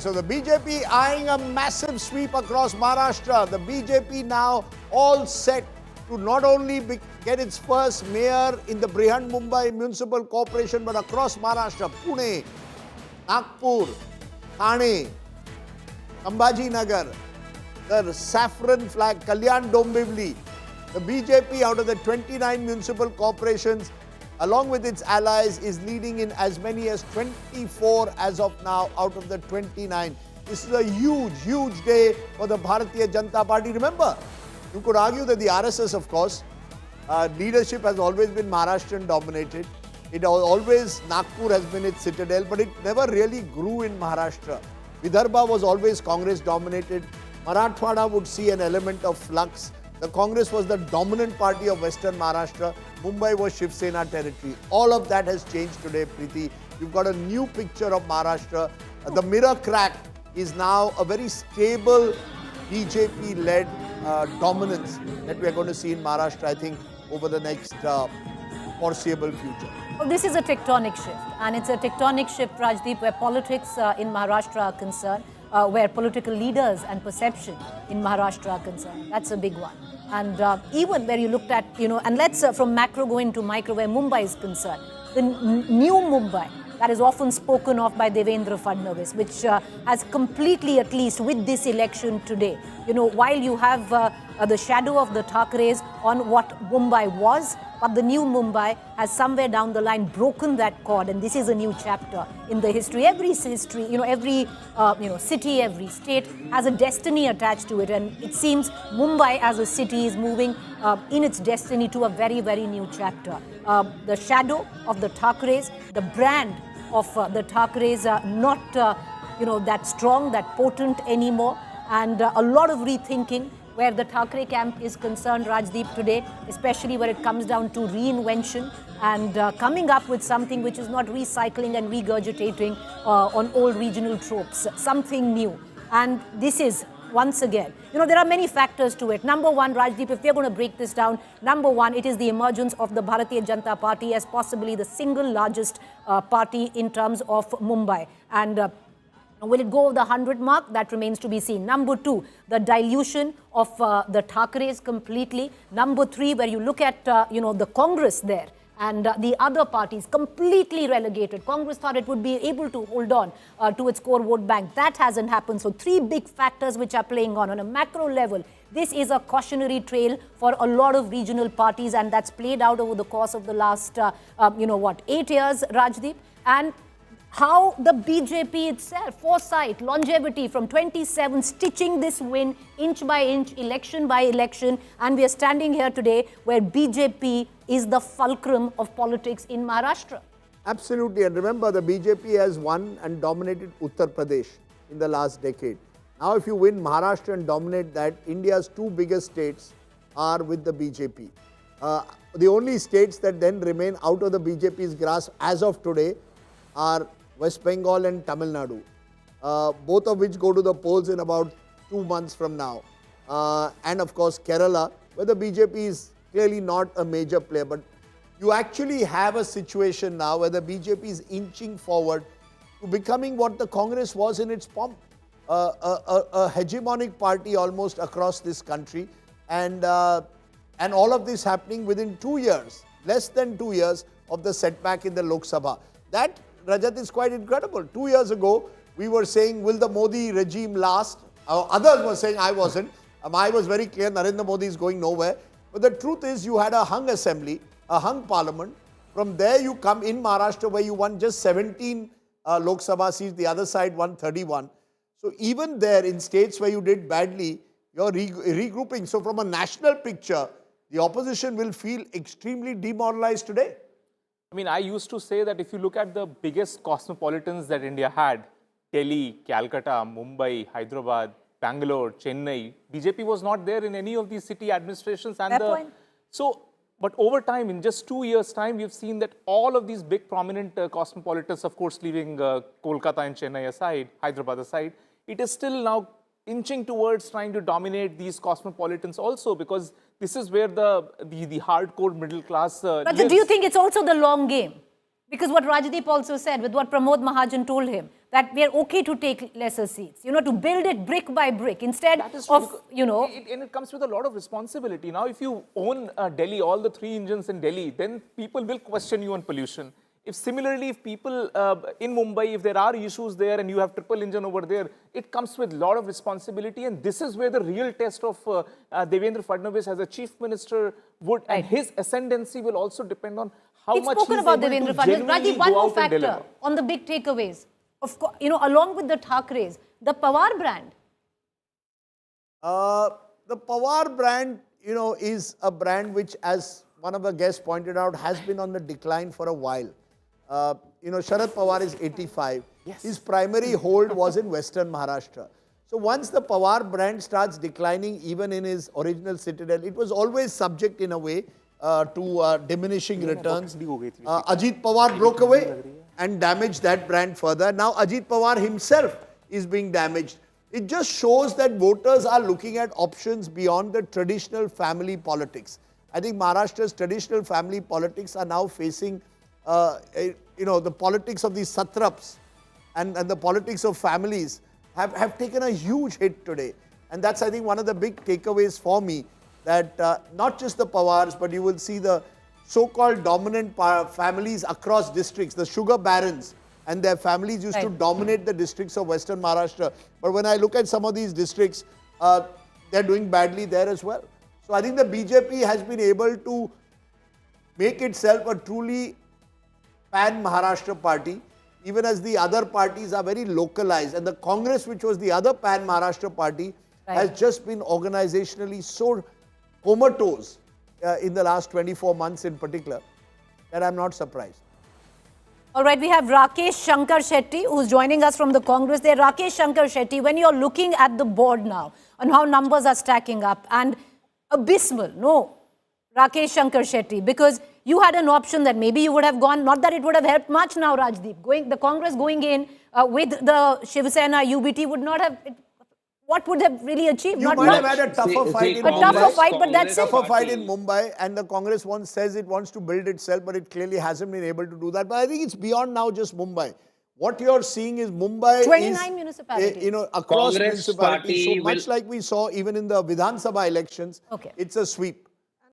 So the BJP eyeing a massive sweep across Maharashtra. The BJP now all set to not only get its first mayor in the Brihanmumbai Municipal Corporation, but across Maharashtra, Pune, Nagpur, Thane, Nagar, the saffron flag, Kalyan Dombivli. The BJP out of the 29 municipal corporations, along with its allies, is leading in as many as 24 as of now out of the 29. This is a huge day for the Bharatiya Janata Party. Remember, you could argue that the RSS, of course, leadership has always been Maharashtrian dominated. It always, Nagpur has been its citadel, but it never really grew in Maharashtra. Vidarbha was always Congress dominated. Marathwada would see an element of flux. The Congress was the dominant party of Western Maharashtra. Mumbai was Shiv Sena territory. All of that has changed today, Preeti. You've got a new picture of Maharashtra. The mirror crack is now a very stable BJP-led dominance that we are going to see in Maharashtra, I think, over the next foreseeable future. Well, this is a tectonic shift, and it's a tectonic shift, Rajdeep, where politics in Maharashtra are concerned, where political leaders and perception in Maharashtra are concerned. That's a big one. And even where you looked at, and let's from macro go into micro, where Mumbai is concerned. The new Mumbai that is often spoken of by Devendra Fadnavis, which has completely, at least with this election today, while you have the shadow of the Thackerays on what Mumbai was, but the new Mumbai has somewhere down the line broken that cord, and this is a new chapter in the history. Every history, every city, every state has a destiny attached to it, and it seems Mumbai as a city is moving in its destiny to a very, very new chapter. The shadow of the Thackerays, the brand of the Thackerays are not that strong, that potent anymore, and a lot of rethinking where the Thackeray camp is concerned, Rajdeep, today, especially where it comes down to reinvention and coming up with something which is not recycling and regurgitating on old regional tropes, something new. And this is, once again, there are many factors to it. Number one, Rajdeep, if we're going to break this down, number one, it is the emergence of the Bharatiya Janata Party as possibly the single largest party in terms of Mumbai. And will it go over the 100 mark? That remains to be seen. Number two, the dilution of the Thackerays completely. Number three, where you look at, the Congress there and the other parties completely relegated. Congress thought it would be able to hold on to its core vote bank. That hasn't happened. So three big factors which are playing on a macro level. This is a cautionary trail for a lot of regional parties, and that's played out over the course of the last, 8 years, Rajdeep. And how the BJP itself, foresight, longevity from 27, stitching this win inch by inch, election by election. And we are standing here today where BJP is the fulcrum of politics in Maharashtra. Absolutely. And remember, the BJP has won and dominated Uttar Pradesh in the last decade. Now, if you win Maharashtra and dominate that, India's two biggest states are with the BJP. The only states that then remain out of the BJP's grasp as of today are West Bengal and Tamil Nadu, both of which go to the polls in about 2 months from now. And of course, Kerala, where the BJP is clearly not a major player. But you actually have a situation now where the BJP is inching forward to becoming what the Congress was in its pomp, a hegemonic party almost across this country. And all of this happening within 2 years, less than 2 years of the setback in the Lok Sabha. That, Rajat, is quite incredible. 2 years ago, we were saying, will the Modi regime last? Others were saying, I wasn't. I was very clear, Narendra Modi is going nowhere. But the truth is, you had a hung assembly, a hung parliament. From there, you come in Maharashtra, where you won just 17 Lok Sabha seats. The other side won 31. So even there, in states where you did badly, you're regrouping. So from a national picture, the opposition will feel extremely demoralized today. I mean, I used to say that if you look at the biggest cosmopolitans that India had, Delhi, Calcutta, Mumbai, Hyderabad, Bangalore, Chennai, BJP was not there in any of these city administrations. And but over time, in just 2 years' time, we've seen that all of these big prominent cosmopolitans, of course, leaving Kolkata and Chennai aside, Hyderabad aside, it is still now inching towards trying to dominate these cosmopolitans also, because this is where the hardcore middle class lives. Do you think it's also the long game? Because what Rajdeep also said, with what Pramod Mahajan told him, that we are okay to take lesser seats, you know, to build it brick by brick instead That is true, of, you know. And it comes with a lot of responsibility. Now, if you own Delhi, all the 3 engines in Delhi, then people will question you on pollution. If similarly, if people in Mumbai, if there are issues there and you have triple engine over there, it comes with a lot of responsibility. And this is where the real test of Devendra Fadnavis as a chief minister would, and his ascendancy will also depend on how We've much spoken he's about able Devendra to Fadnavis. genuinely Rajdeep, one go more out and factor deliver. on the big takeaways. Of course, you know, along with the Thackerays, the Pawar brand. The Pawar brand, you know, is a brand which, as one of the guests pointed out, has been on the decline for a while. You know, Sharad Pawar is 85. Yes. His primary hold was in Western Maharashtra. So once the Pawar brand starts declining, even in his original citadel, it was always subject in a way to diminishing returns. Ajit Pawar broke away and damaged that brand further. Now Ajit Pawar himself is being damaged. It just shows that voters are looking at options beyond the traditional family politics. I think Maharashtra's traditional family politics are now facing you know, the politics of these satraps and the politics of families have taken a huge hit today. And that's, I think, one of the big takeaways for me, that not just the Pawars, but you will see the so-called dominant families across districts, the sugar barons and their families used to dominate the districts of Western Maharashtra. But when I look at some of these districts, they're doing badly there as well. So I think the BJP has been able to make itself a truly pan-Maharashtra party, even as the other parties are very localized. And the Congress, which was the other pan-Maharashtra party, has just been organizationally so comatose in the last 24 months in particular, that I'm not surprised. All right, we have Rakesh Shankar Shetty, who's joining us from the Congress there. Rakesh Shankar Shetty, when you're looking at the board now and how numbers are stacking up, and abysmal, no, Rakesh Shankar Shetty, because you had an option that maybe you would have gone, not that it would have helped much now, Rajdeep. The Congress going in with the Shiv Sena, UBT would not have, what would have really achieved? You not might much. have had a tougher fight in A Mumbai. tougher fight, but that's it. Tougher fight in Mumbai, and the Congress says it wants to build itself, but it clearly hasn't been able to do that. But I think it's beyond now just Mumbai. What you're seeing is Mumbai 29 municipalities. You know, across Congress municipalities. party So much like we saw even in the Vidhan Sabha elections, it's a sweep.